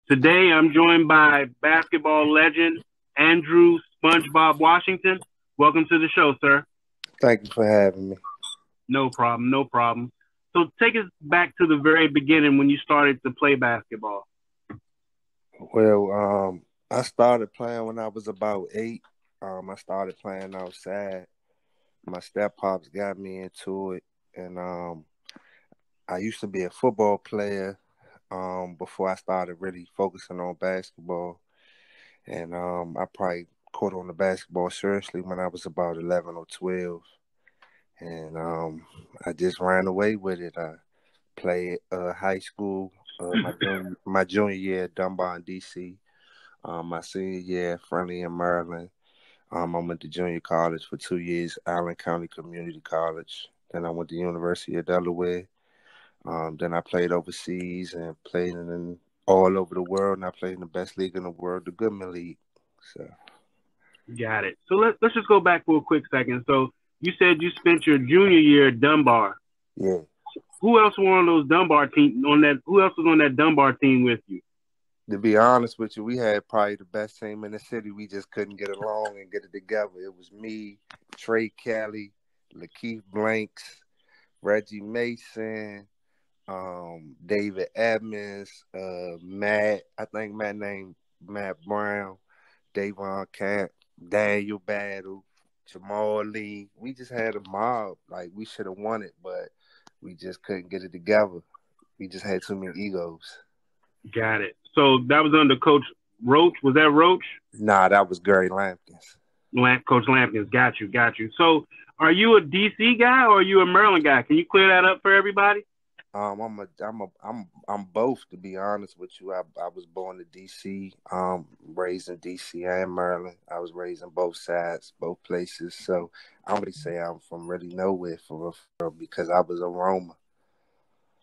Today, I'm joined by basketball legend Andrew SpongeBob Washington. Welcome to the show, sir. Thank you for having me. No problem, no problem. So take us back to the very beginning when you started to play basketball. I started playing when I was about 8. I started playing outside. My step pops got me into it, and I used to be a football player before I started really focusing on basketball. And I probably caught on the basketball seriously when I was about 11 or 12, and I just ran away with it. I played high school, my junior year at Dunbar in DC. My senior year, Friendly in Maryland. I went to junior college for 2 years, Allen County Community College. Then I went to University of Delaware. Then I played overseas and played all over the world. And I played in the best league in the world, the Goodman League. So, Got it. So let's just go back for a quick second. So you said you spent your junior year at Dunbar. yeah. Who else were on those Dunbar team Who else was on that Dunbar team with you? To be honest with you, we had probably the best team in the city. We just couldn't get along and get it together. It was me, Trey Kelly, Lakeith Blanks, Reggie Mason, David Edmonds, Matt. I think Matt named Matt Brown, Davon Camp, Daniel Battle, Jamal Lee. We just had a mob. Like, we should have won it, but we just couldn't get it together. We just had too many egos. Got it. So that was under Coach Roach. Was that Roach? Nah, that was Gary Lampkins. Coach Lampkins. Got you. So are you a DC guy or are you a Maryland guy? Can you clear that up for everybody? I'm both, to be honest with you. I was born in DC, raised in DC and Maryland. I was raised in both sides, both places. So I don't really say I'm from really nowhere for real because I was a Roma.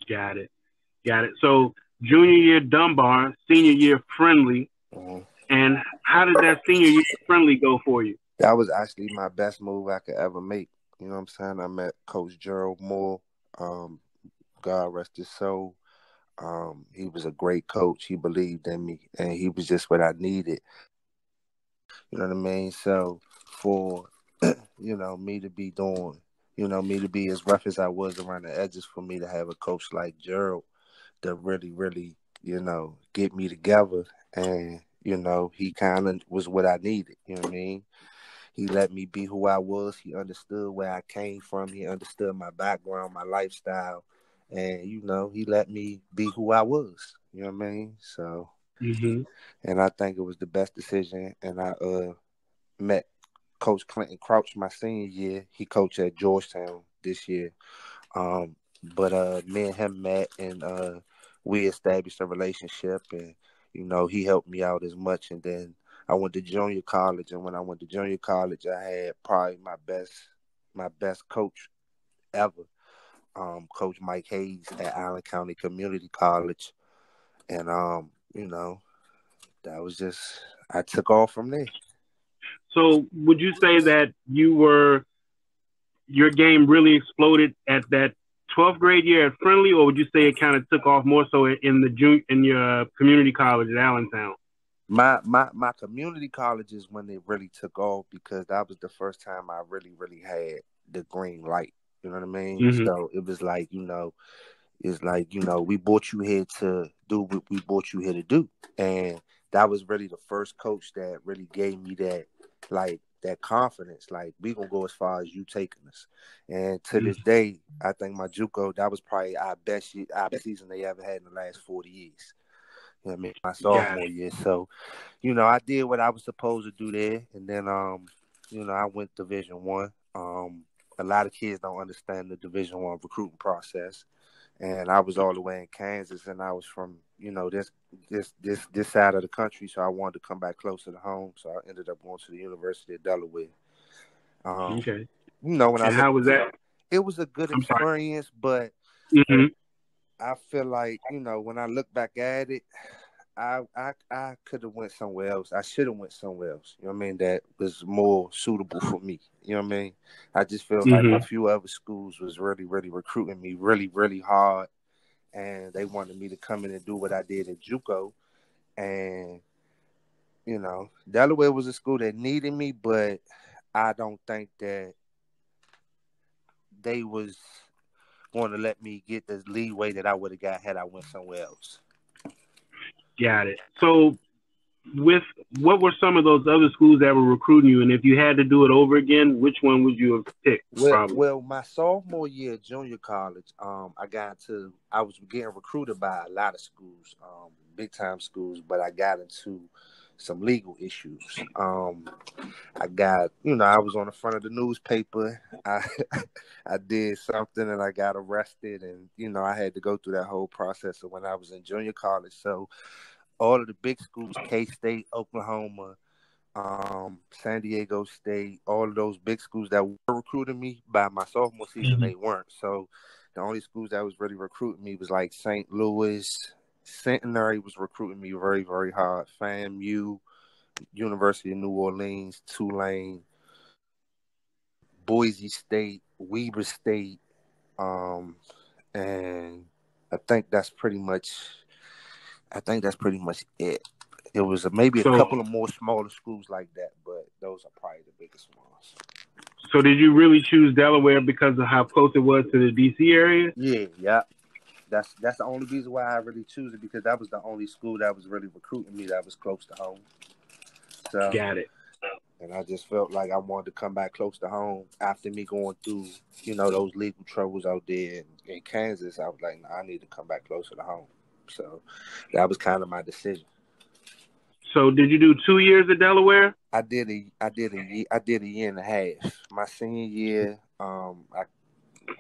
Got it. So junior year Dunbar, senior year Friendly. Mm-hmm. And how did that senior year Friendly go for you? That was actually my best move I could ever make. You know what I'm saying? I met Coach Gerald Moore. God rest his soul. He was a great coach. He believed in me, and he was just what I needed. You know what I mean? So for me to be doing, me to be as rough as I was around the edges, for me to have a coach like Gerald to really, really, get me together, and he kind of was what I needed. You know what I mean? He let me be who I was. He understood where I came from. He understood my background, my lifestyle. And, he let me be who I was. You know what I mean? So, And I think it was the best decision. And I met Coach Clinton Crouch my senior year. He coached at Georgetown this year. But me and him met, and we established a relationship. And, he helped me out as much. And then I went to junior college. And when I went to junior college, I had probably my best coach ever. Coach Mike Hayes at Allen County Community College. And, that was just, I took off from there. So would you say that your game really exploded at that 12th grade year at Friendly, or would you say it kind of took off more so in your community college at Allentown? My community college is when it really took off, because that was the first time I really, really had the green light. You know what I mean? Mm-hmm. So it was like, we brought you here to do what we brought you here to do. And that was really the first coach that really gave me that, like, that confidence. Like, we going to go as far as you taking us. And to this day, I think my JUCO, that was probably our best season they ever had in the last 40 years. You know what I mean? My sophomore year. So, I did what I was supposed to do there. And then, I went Division I. A lot of kids don't understand the Division I recruiting process, and I was all the way in Kansas, and I was from this side of the country, so I wanted to come back closer to home. So I ended up going to the University of Delaware. Okay. How was that? It was a good experience, but I feel like when I look back at it, I could have went somewhere else. I should have went somewhere else. You know what I mean? That was more suitable for me. You know what I mean? I just feel like a few other schools was really, really recruiting me really, really hard, and they wanted me to come in and do what I did at JUCO. And, Delaware was a school that needed me, but I don't think that they was going to let me get the leeway that I would have got had I went somewhere else. Got it. So what were some of those other schools that were recruiting you? And if you had to do it over again, which one would you have picked? Well, my sophomore year at junior college, I was getting recruited by a lot of schools, big time schools, but I got into some legal issues. I was on the front of the newspaper. I did something and I got arrested, and I had to go through that whole process of when I was in junior college. So all of the big schools, K-State, Oklahoma, San Diego State, all of those big schools that were recruiting me, by my sophomore season, they weren't. So the only schools that was really recruiting me was like St. Louis. Centenary was recruiting me very, very hard. FAMU, University of New Orleans, Tulane, Boise State, Weber State, and I think that's pretty much it. It was maybe a couple of more smaller schools like that, but those are probably the biggest ones. So did you really choose Delaware because of how close it was to the D.C. area? Yeah. That's the only reason why I really choose it, because that was the only school that was really recruiting me that was close to home. So, got it. And I just felt like I wanted to come back close to home after me going through, those legal troubles out there in Kansas. I was like, I need to come back closer to home. So that was kind of my decision. So did you do 2 years at Delaware? I did a year and a half. My senior year,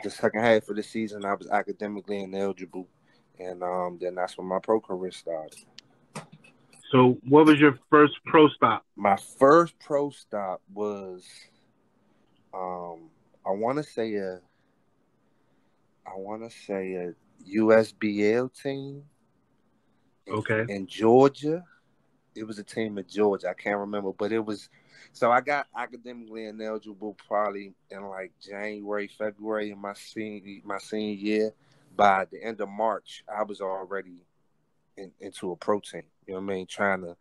the second half of the season, I was academically ineligible, and then that's when my pro career started. So what was your first pro stop? My first pro stop was, I want to say a USBL team. Okay. In Georgia. It was a team in Georgia. I can't remember, but it was. So I got academically ineligible probably in like January, February in my senior year. By the end of March, I was already into a pro team. You know what I mean? Trying to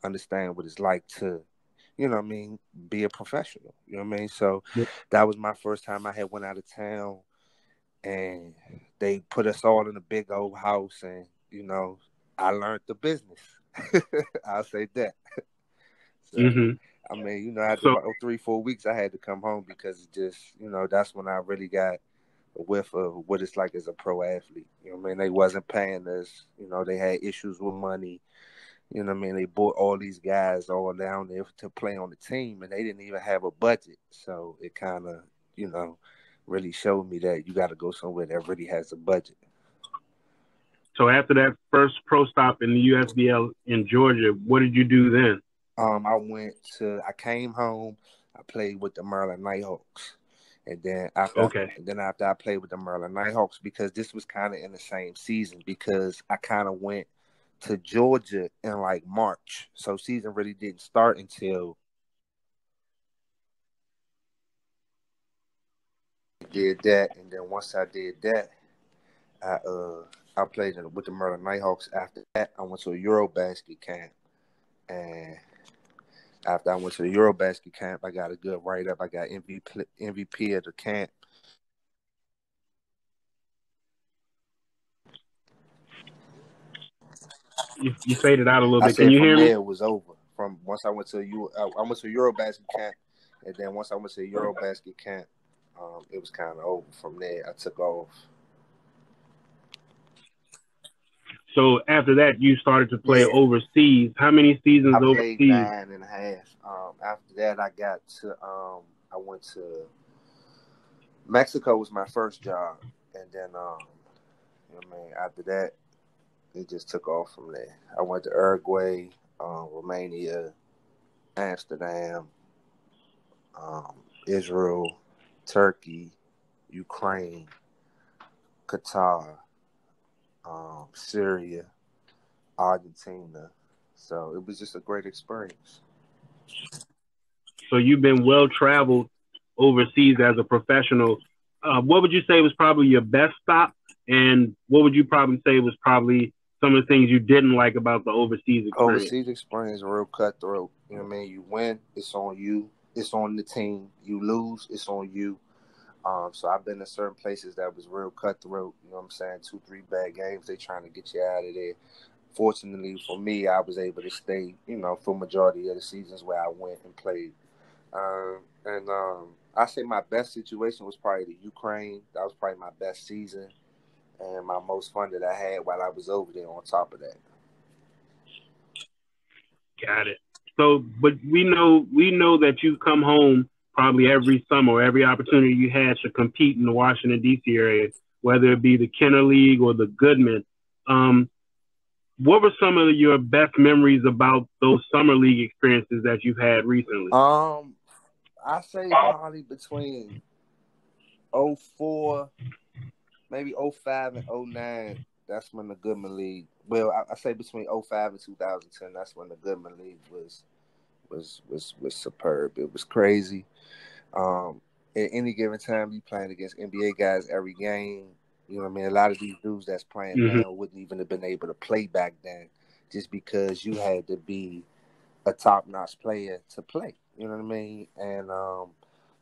understand what it's like to, be a professional. You know what I mean? So That was my first time I had went out of town, and they put us all in a big old house, and I learned the business. I'll say that. So, I mean, after about 3-4 weeks, I had to come home because it just, that's when I really got a whiff of what it's like as a pro athlete. You know what I mean? They wasn't paying us. They had issues with money. You know what I mean? They brought all these guys all down there to play on the team, and they didn't even have a budget. So it kind of, really showed me that you got to go somewhere that really has a budget. So after that first pro stop in the USBL in Georgia, what did you do then? I came home, I played with the Maryland Nighthawks. And then after I played with the Maryland Nighthawks, because this was kind of in the same season, because I kind of went to Georgia in like March. So season really didn't start until I did that. And then once I did that, I played with the Maryland Nighthawks. After that, I went to a Eurobasket camp. And after I went to the Eurobasket camp, I got a good write-up. I got MVP of the camp. You faded out a little bit. Can you hear me? It was over. From once I went to Eurobasket camp, and then once I went to the Eurobasket camp, it was kind of over. From there, I took off. So after that, you started to play overseas. How many seasons overseas? I played 9.5. After that, I went to Mexico was my first job, and then after that, it just took off from there. I went to Uruguay, Romania, Amsterdam, Israel, Turkey, Ukraine, Qatar, Syria, Argentina. So it was just a great experience. So you've been well-traveled overseas as a professional. What would you say was probably your best stop? And what would you probably say was probably some of the things you didn't like about the overseas experience? Overseas experience real cutthroat. You know what I mean? You win, it's on you. It's on the team. You lose, it's on you. So I've been to certain places that was real cutthroat. You know what I'm saying? 2-3 bad games. They trying to get you out of there. Fortunately for me, I was able to stay, you know, for majority of the seasons where I went and played. I say my best situation was probably the Ukraine. That was probably my best season and my most fun that I had while I was over there on top of that. Got it. So, but we know that you come home probably every summer or every opportunity you had to compete in the Washington, D.C. area, whether it be the Kenner League or the Goodman. What were some of your best memories about those summer league experiences that you've had recently? I say probably between 04, maybe 05 and 09. That's when the Goodman League. Well, I say between 05 and 2010. That's when the Goodman League was superb. It was crazy. At any given time, you playing against NBA guys every game. You know what I mean? A lot of these dudes that's playing now wouldn't even have been able to play back then, just because you had to be a top-notch player to play. You know what I mean? And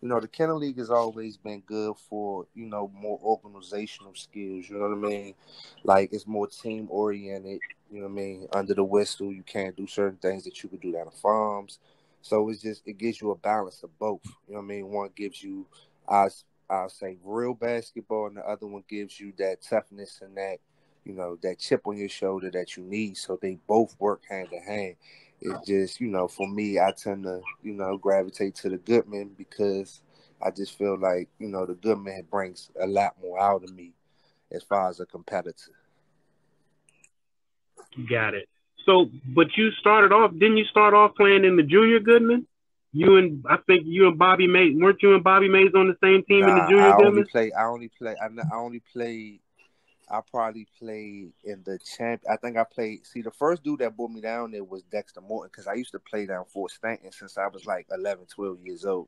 you know, the Kenner League has always been good for, you know, more organizational skills. You know what I mean? Like, it's more team-oriented. You know what I mean? Under the whistle, you can't do certain things that you could do down the farms. So it gives you a balance of both. You know what I mean? One gives you, I'll say, real basketball, and the other one gives you that toughness and that, you know, that chip on your shoulder that you need. So they both work hand in hand. It's just, you know, for me, I tend to, you know, gravitate to the Goodman because I just feel like, you know, the Goodman brings a lot more out of me as far as a competitor. Got it. So, but didn't you start off playing in the junior Goodman? I think you and Bobby Mays, weren't you and Bobby Mays on the same team in the junior Goodman? I probably played in the champ. I think I played. See, the first dude that brought me down there was Dexter Morton, because I used to play down Fort Stanton since I was like 11, 12 years old.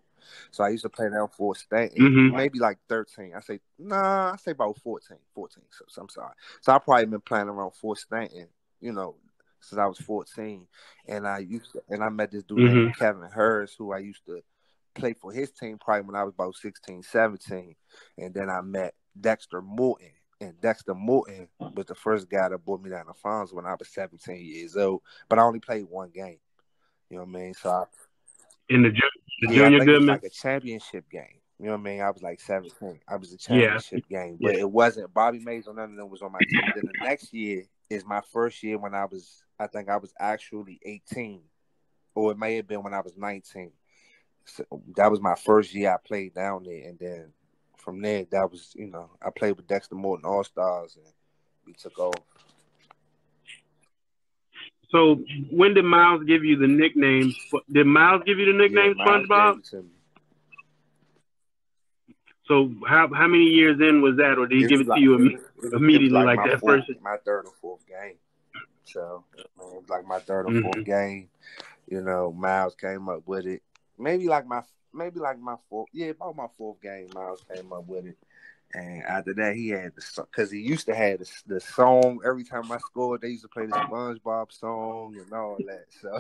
So I used to play down Fort Stanton, maybe like 13. I say about 14. So I'm sorry. So I probably been playing around Fort Stanton, you know, since I was 14. And I met this dude named Kevin Hurst, who I used to play for his team probably when I was about 16, 17. And then I met Dexter Morton. And Dexter Morton was the first guy that brought me down the farms when I was 17 years old. But I only played one game. You know what I mean? So in the junior Goodman? It was like a championship game. You know what I mean? I was like 17. I was a championship game. But it wasn't Bobby Mays or none of them was on my team. Then the next year is my first year when I think I was actually 18. Or it may have been when I was 19. So that was my first year I played down there. And then from there, that was, you know, I played with Dexter Morton All-Stars, and we took off. So when did Miles give you the nickname? Did Miles give you the nickname SpongeBob? So how many years in was that, or did he give it to you immediately like that first? My third or fourth game. So it was like my third or fourth game. You know, Miles came up with it. About my fourth game, Miles came up with it. And after that, he had because he used to have the song every time I scored. They used to play the SpongeBob song and all that. So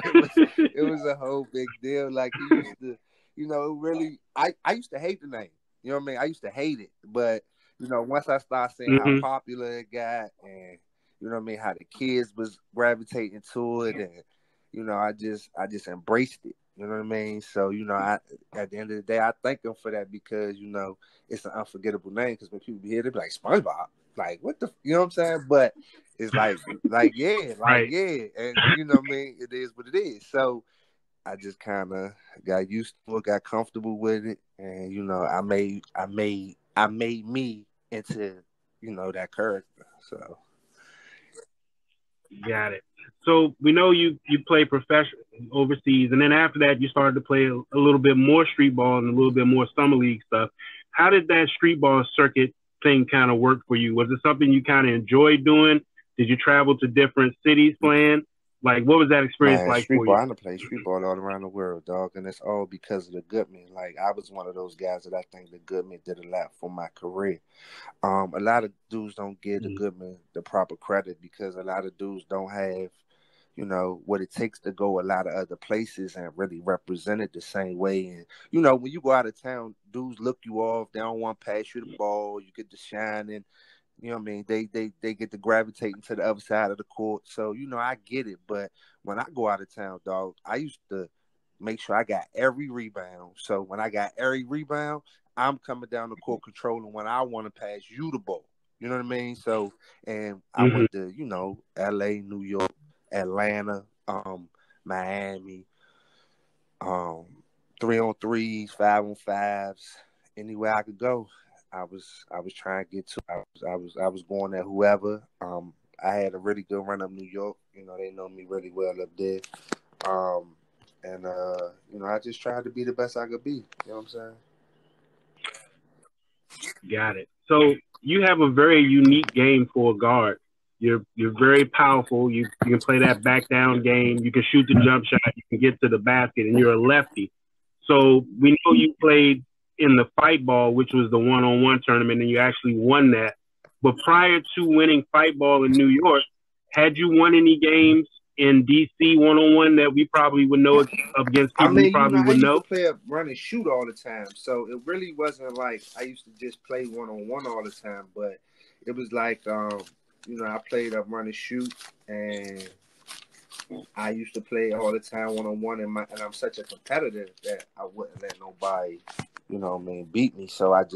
it was a whole big deal. Like, he used to, you know, really. I used to hate the name. You know what I mean? I used to hate it, but you know, once I started seeing how popular it got, and you know what I mean, how the kids was gravitating to it, and you know, I just embraced it. You know what I mean? So, you know, at the end of the day, I thank him for that, because, you know, it's an unforgettable name. Because when people hear it, they be like, SpongeBob. Like, what the, you know what I'm saying? But it's yeah. And, you know what I mean? It is what it is. So I just kind of got used to it, got comfortable with it. And, you know, I made me into, you know, that character. So. Got it. So we know you play professional overseas, and then after that you started to play a little bit more street ball and a little bit more summer league stuff. How did that street ball circuit thing kind of work for you? Was it something you kind of enjoyed doing? Did you travel to different cities playing? Like, what was that experience Man, like street for ball, you? I done played street ball all around the world, dog, and it's all because of the Goodman. Like, I was one of those guys that I think the Goodman did a lot for my career. A lot of dudes don't give the Goodman the proper credit because a lot of dudes don't have, you know, what it takes to go a lot of other places and really represent it the same way. And, you know, when you go out of town, dudes look you off. They don't want to pass you the ball. You get to shine and, you know what I mean? They get to gravitating to the other side of the court. So, you know, I get it. But when I go out of town, dog, I used to make sure I got every rebound. So when I got every rebound, I'm coming down the court controlling when I want to pass you the ball. You know what I mean? So, and I went to, you know, LA, New York, Atlanta, Miami, 3-on-3s, 5-on-5s, anywhere I could go. I was trying to get to. I was going at whoever. I had a really good run up New York. You know, they know me really well up there. You know, I just tried to be the best I could be. You know what I'm saying? Got it. So you have a very unique game for a guard. You're very powerful. You can play that back down game. You can shoot the jump shot. You can get to the basket, and you're a lefty. So we know you played in the Fightball, which was the one-on-one tournament, and you actually won that. But prior to winning Fightball in New York, had you won any games in DC one-on-one that we probably would know against people we probably would know? I used to play a run and shoot all the time, so it really wasn't like I used to just play one-on-one all the time. But it was like, you know, I played a run and shoot, and I used to play all the time one-on-one, and I'm such a competitor that I wouldn't let nobody, you know what I mean, beat me. So I've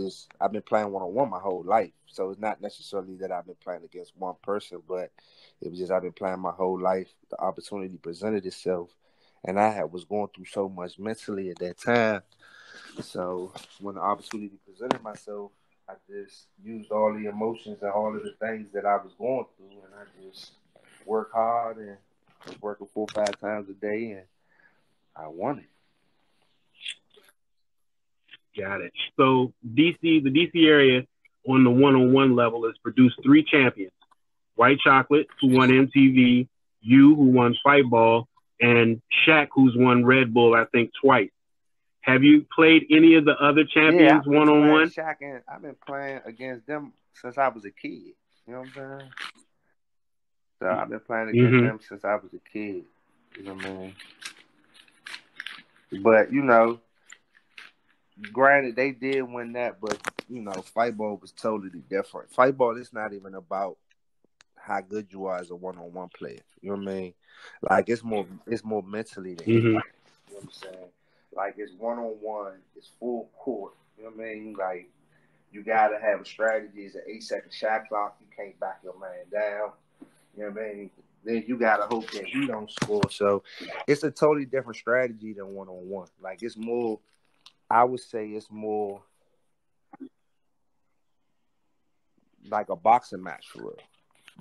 been playing one-on-one my whole life. So it's not necessarily that I've been playing against one person, but it was just I've been playing my whole life. The opportunity presented itself, and I was going through so much mentally at that time. So when the opportunity presented myself, I just used all the emotions and all of the things that I was going through, and I just worked hard and was working 4 or 5 times a day, and I won it. Got it. So the DC area on the one-on-one level has produced 3 champions: White Chocolate, who won MTV, you, who won Fightball, and Shaq, who's won Red Bull, I think, twice. Have you played any of the other champions one-on-one? Shaq, and I've been playing against them since I was a kid. You know what I'm saying? So I've been playing against them since I was a kid. You know what I mean? But, you know, granted, they did win that, but, you know, Fightball was totally different. Fightball is not even about how good you are as a one-on-one player. You know what I mean? Like, it's more mentally than anything. You know what I'm saying? Like, it's one-on-one. It's full court. You know what I mean? Like, you got to have a strategy. It's an 8-second shot clock. You can't back your man down. You know what I mean? Then you got to hope that he don't score. So it's a totally different strategy than one-on-one. Like, it's more, I would say it's more like a boxing match for real.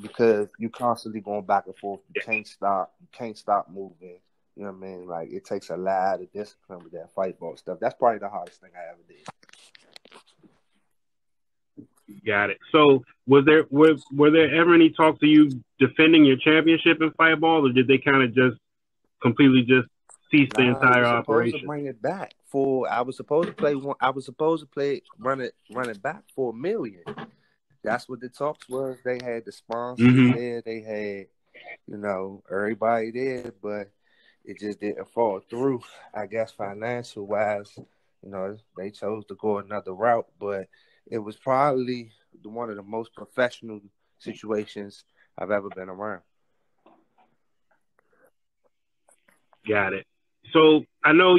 Because you constantly going back and forth. You can't stop. You can't stop moving. You know what I mean? Like, it takes a lot of discipline with that Fightball stuff. That's probably the hardest thing I ever did. Got it. So were there ever any talks of you defending your championship in Fightball, or did they kind of just completely just cease the entire operation? To bring it back I was supposed to play run it back for $1 million. That's what the talks was. They had the sponsors there. They had, you know, everybody there, but it just didn't fall through. I guess financial wise, you know, they chose to go another route, but it was probably one of the most professional situations I've ever been around. Got it. So I know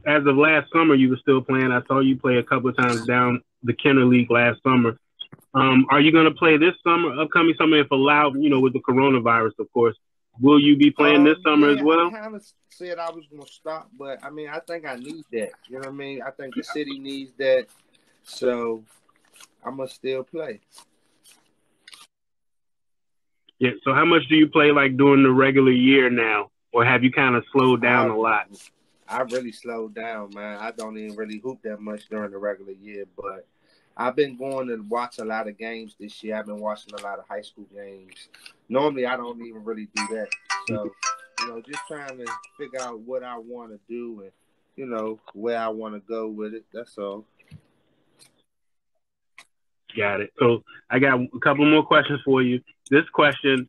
as of last summer, you were still playing. I saw you play a couple of times down the Kenner League last summer. Are you going to play this upcoming summer, if allowed, you know, with the coronavirus, of course? Will you be playing this summer as well? I kind of said I was going to stop, but, I mean, I think I need that. You know what I mean? I think the city needs that, so I'm going to still play. Yeah, so how much do you play, like, during the regular year now? Or have you kind of slowed down a lot? I really slowed down, man. I don't even really hoop that much during the regular year, but I've been going to watch a lot of games this year. I've been watching a lot of high school games. Normally, I don't even really do that. So just trying to figure out what I want to do and, where I want to go with it. That's all. Got it. So I got a couple more questions for you. This question,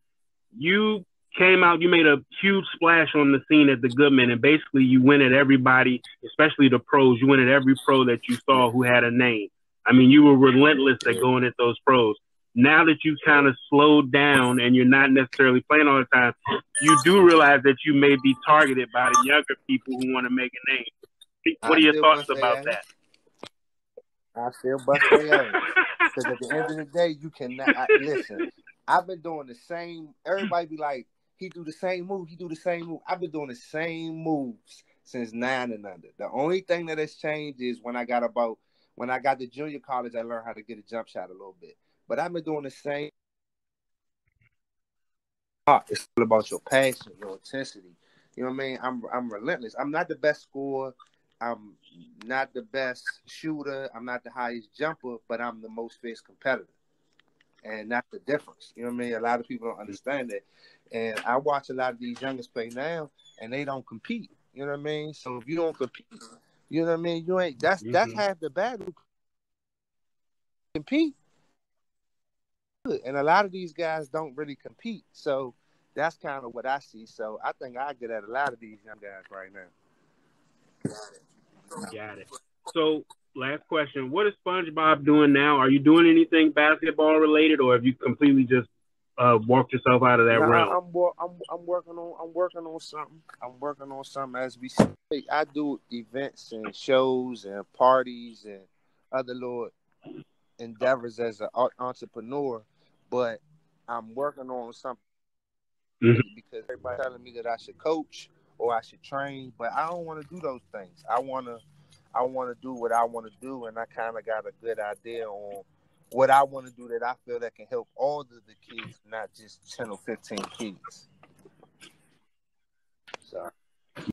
you came out, you made a huge splash on the scene at the Goodman, and basically you went at everybody, especially the pros. You went at every pro that you saw who had a name. I mean, you were relentless at going at those pros. Now that you kind of slowed down and you're not necessarily playing all the time, you do realize that you may be targeted by the younger people who want to make a name. What are your thoughts about that? I still bust their ass. Because at the end of the day, you cannot listen. I've been doing the same. Everybody be like, he do the same move. I've been doing the same moves since 9 and under. The only thing that has changed is when I got to junior college, I learned how to get a jump shot a little bit. But I've been doing the same. It's all about your passion, your intensity. You know what I mean? I'm relentless. I'm not the best scorer. I'm not the best shooter. I'm not the highest jumper, but I'm the most fierce competitor. And that's the difference. You know what I mean? A lot of people don't understand that. And I watch a lot of these youngers play now, and they don't compete. You know what I mean? So if you don't compete, you know what I mean? You ain't. That's half the battle. Compete. And a lot of these guys don't really compete. So that's kind of what I see. So I think I get at a lot of these young guys right now. Got it. So, last question: what is SpongeBob doing now? Are you doing anything basketball related, or have you completely just walked yourself out of that realm? I'm working on something. I'm working on something as we speak. I do events and shows and parties and other little endeavors as an entrepreneur, but I'm working on something because everybody's telling me that I should coach or I should train, but I don't want to do those things. I want to do what I want to do, and I kind of got a good idea on what I want to do that I feel that can help all of the kids, not just 10 or 15 kids.